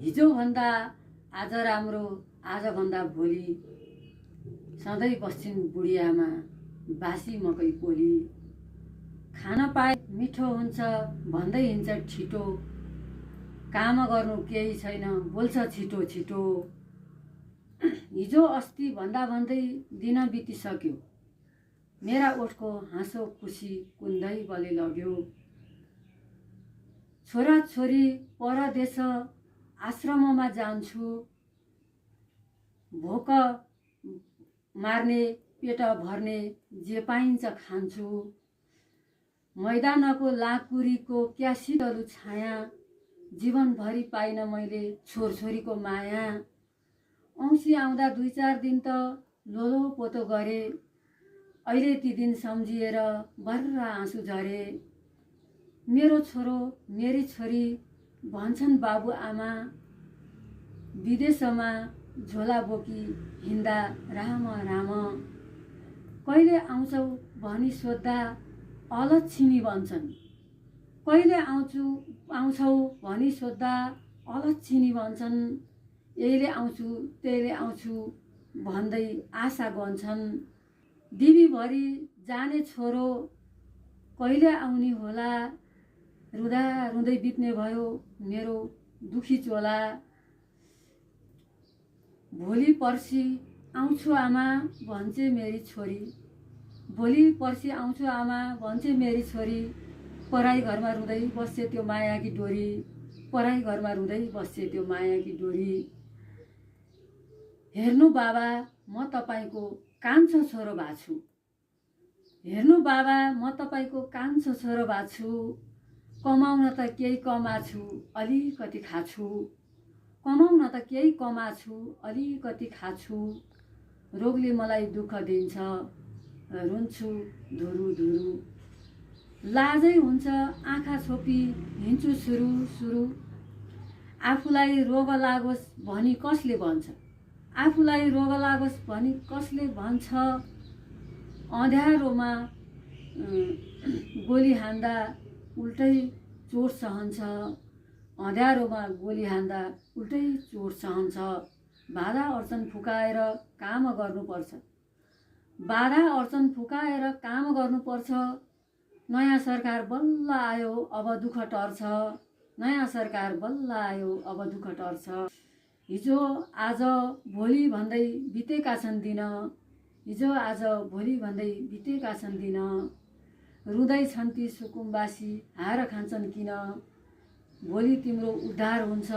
हिजो भन्दा आज राम्रो, आज भन्दा भोलि सधैँ बस्छिन् बुढियामा बासी मकै पोली। खान पाए मिठो हुन्छ भन्दै हिँड्छ छिटो, काम गर्नु केही छैन बोल्छ छिटो छिटो। हिजो अस्ति भन्दा भन्दै दिन बितिसक्यो, मेरा ओठको हाँसो खुसी कुन्दै बलि लग्यो। छोरा छोरी परदेश आश्रममा जान्छु, भोक मार्ने पेट भर्ने जे पाइन्छ खान्छु। मैदानको लाकुरीको क्या शीतल छाया, जीवनभरि पाइन मैले छोरछोरीको माया। औँसी आउँदा 2-4 दिन त लोलो पोतो गरे, अहिले ती दिन सम्झिएर बर्र आँसु झरे। मेरो छोरो मेरी छोरी भन्छन् बाबु आमा, विदेशमा झोला बोकी हिँड्दा राम राम। कहिले आउँछौ भनी सोद्धा अलक्षिणी भन्छन्, कहिले आउँछौ भनी सोद्धा अलक्षिणी भन्छन्। यहिले आउँछु त्यहिले आउँछु भन्दै आशा गन्छन्। दिवीभरि जाने छोरो कहिले आउने होला, रुँदा रुँदै बित्ने भयो मेरो दुखी चोला। भोलि पर्सि आउँछु आमा भन्छे मेरी छोरी, भोलि पर्सि आउँछु आमा भन्छे मेरी छोरी। पराई घरमा रुँदै बस्छे त्यो मायाकी डोरी, पराई घरमा रुँदै बस्छे त्यो मायाकी डोरी। हेर्नु बाबा म तपाईको कान्छो छोरो भाछु, हेर्नु बाबा म तपाईको कान्छो छोरो भाछु। कमाउन त केही कमाछु अलिकति खाछु, कमाउन त केही कमाछु अलिकति खाछु। रोगले मलाई दुःख दिन्छ रुन्छु धुरु धुरु, लाजै हुन्छ आँखा छोपी हिँड्छु सुरु सुरु। आफूलाई रोग लागोस् भनी कसले भन्छ, आफूलाई रोग लागोस् भनी कसले भन्छ। अँध्यारोमा गोली हान्दा उल्टै चोट सहन्छ, अँध्यारोमा गोली हान्दा उल्टै चोट सहन्छ। बाधा अर्चन फुकाएर काम गर्नुपर्छ, बाधा अर्चन फुकाएर काम गर्नुपर्छ। नयाँ सरकार बल्ल आयो अब दुःख टर्छ, नयाँ सरकार बल्ल आयो अब दुःख टर्छ। हिजो आज भोलि भन्दै बितेका छन् दिन, हिजो आज भोलि भन्दै बितेका छन् दिन। रुँदै छन् ती सुकुम्बासी हार खान्छन् किन, भोलि तिम्रो उद्धार हुन्छ